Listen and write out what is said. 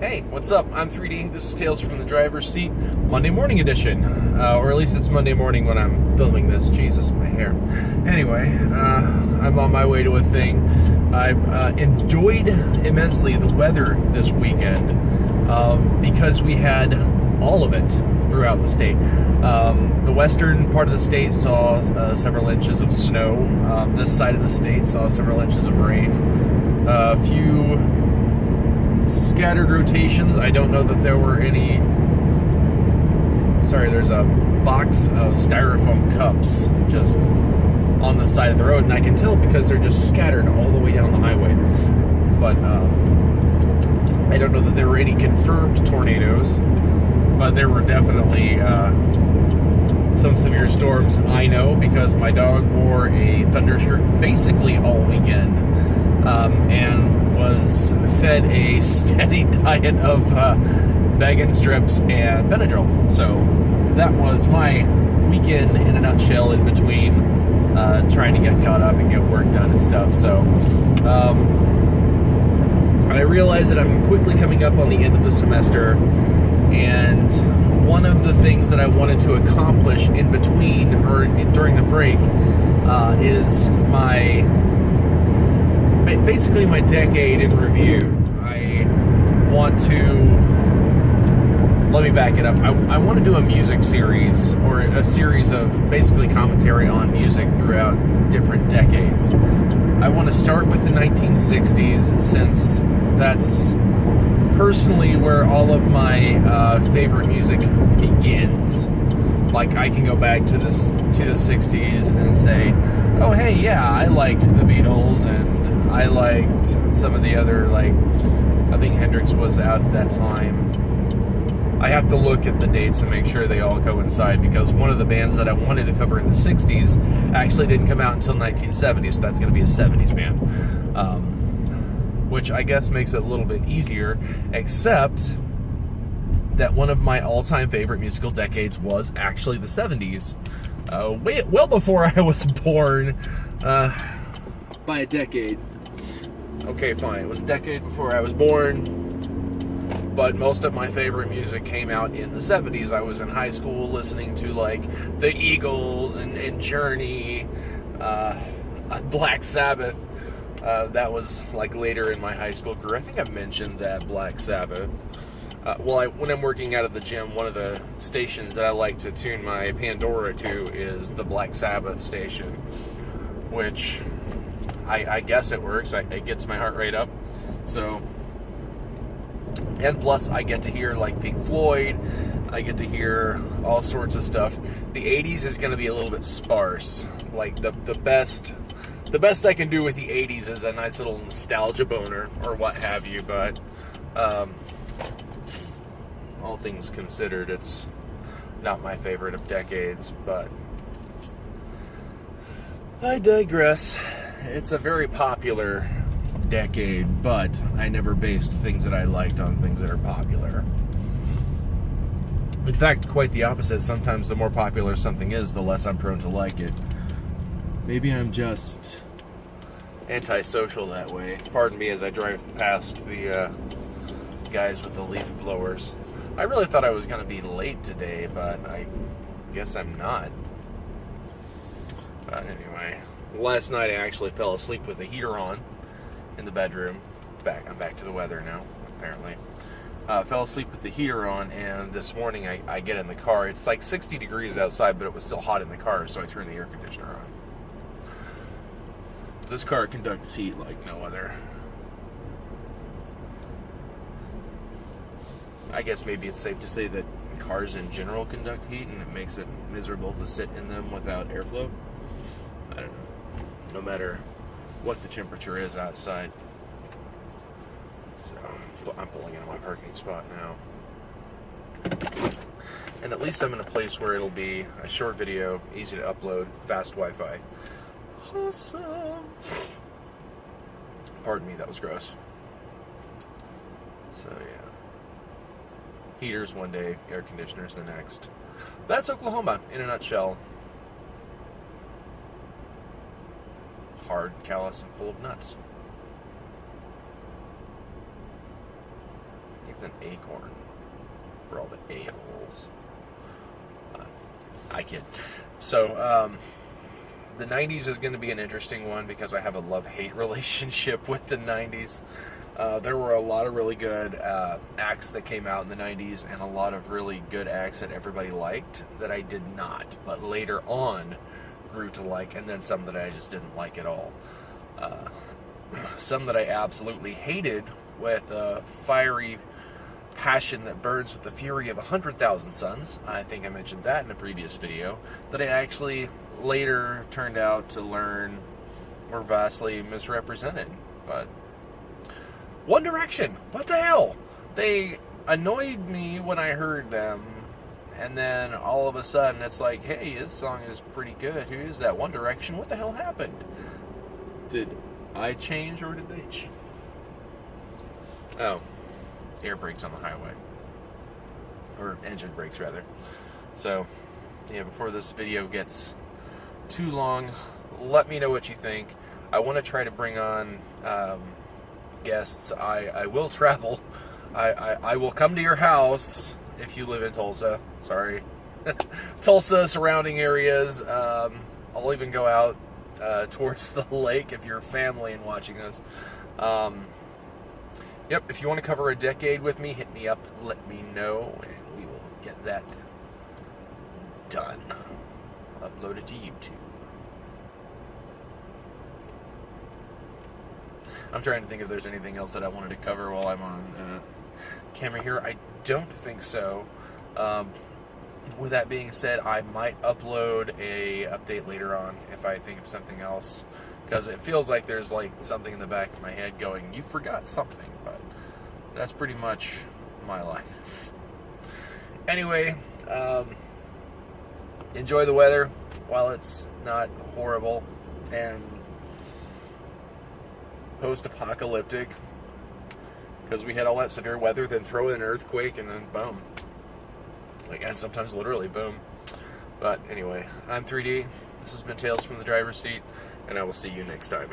Hey, what's up? I'm 3D. This is Tales from the Driver's Seat, Monday morning edition. Or at least it's Monday morning when I'm filming this. Jesus, my hair. Anyway, I'm on my way to a thing. I've enjoyed immensely the weather this weekend because we had all of it throughout the state. The western part of the state saw several inches of snow. This side of the state saw several inches of rain. A few scattered rotations. I don't know that there were any. Sorry, there's a box of styrofoam cups just on the side of the road, and I can tell because they're just scattered all the way down the highway. But I don't know that there were any confirmed tornadoes, but there were definitely some severe storms. I know because my dog wore a thunder shirt basically all weekend, and was fed a steady diet of bacon strips and Benadryl. So that was my weekend in a nutshell, in between trying to get caught up and get work done and stuff. So I realize that I'm quickly coming up on the end of the semester, and one of the things that I wanted to accomplish in between or during the break is basically my decade in review. I want to, let me back it up. I want to do a music series, or a series of basically commentary on music throughout different decades. I want to start with the 1960s, since that's personally where all of my favorite music begins. Like, I can go back to the 60s and say, oh hey, yeah, I liked the Beatles, and I liked some of the other, like, I think Hendrix was out at that time. I have to look at the dates and make sure they all coincide, because one of the bands that I wanted to cover in the 60s actually didn't come out until 1970, so that's going to be a 70s band. Which I guess makes it a little bit easier, except that one of my all-time favorite musical decades was actually the 70s. Well before I was born, by a decade. Okay, fine. It was a decade before I was born, but most of my favorite music came out in the 70s. I was in high school listening to, like, the Eagles and Journey, Black Sabbath. That was, like, later in my high school career. I think I mentioned that, Black Sabbath. When I'm working out of the gym, one of the stations that I like to tune my Pandora to is the Black Sabbath station, which I guess it works. It gets my heart rate up. So, and plus I get to hear, like, Pink Floyd. I get to hear all sorts of stuff. The 80s is going to be a little bit sparse. Like, the best I can do with the 80s is a nice little nostalgia boner or what have you, but all things considered, it's not my favorite of decades, but I digress. It's a very popular decade, but I never based things that I liked on things that are popular. In fact, quite the opposite. Sometimes the more popular something is, the less I'm prone to like it. Maybe I'm just antisocial that way. Pardon me as I drive past the guys with the leaf blowers. I really thought I was going to be late today, but I guess I'm not. But anyway, last night I actually fell asleep with the heater on in the bedroom. I'm back to the weather now, apparently. Fell asleep with the heater on, and this morning I get in the car. It's like 60 degrees outside, but it was still hot in the car, so I turned the air conditioner on. This car conducts heat like no other. I guess maybe it's safe to say that cars in general conduct heat, and it makes it miserable to sit in them without airflow. I don't know. No matter what the temperature is outside. So, I'm pulling into my parking spot now. And at least I'm in a place where it'll be a short video, easy to upload, fast Wi-Fi. Awesome! Pardon me, that was gross. So, yeah. Heaters one day, air conditioners the next. That's Oklahoma in a nutshell. Hard, callous, and full of nuts. It's an acorn for all the a-holes. I kid. So, the 90s is going to be an interesting one because I have a love-hate relationship with the 90s. There were a lot of really good acts that came out in the 90s and a lot of really good acts that everybody liked that I did not, but later on grew to like, and then some that I just didn't like at all. Some that I absolutely hated with a fiery passion that burns with the fury of 100,000 suns. I think I mentioned that in a previous video, that I actually later turned out to learn were vastly misrepresented. But One Direction, what the hell? They annoyed me when I heard them, and then all of a sudden it's like, hey, this song is pretty good. Who is that? One Direction? What the hell happened? Did I change or did they change? Oh, air brakes on the highway. Or engine brakes, rather. So, yeah, before this video gets too long, let me know what you think. I want to try to bring on guests. I will travel. I will come to your house if you live in Tulsa. Sorry. Tulsa, surrounding areas. I'll even go out towards the lake if you're a family and watching this. Yep, if you want to cover a decade with me, hit me up, let me know, and we will get that done. Upload it to YouTube. I'm trying to think if there's anything else that I wanted to cover while I'm on camera here. I don't think so. With that being said, I might upload a update later on if I think of something else, because it feels like there's like something in the back of my head going, you forgot something, but that's pretty much my life. Anyway, enjoy the weather while it's not horrible and post-apocalyptic, because we had all that severe weather, then throw in an earthquake, and then boom. Like, and sometimes literally boom. But anyway, I'm 3D. This has been Tales from the Driver's Seat, and I will see you next time.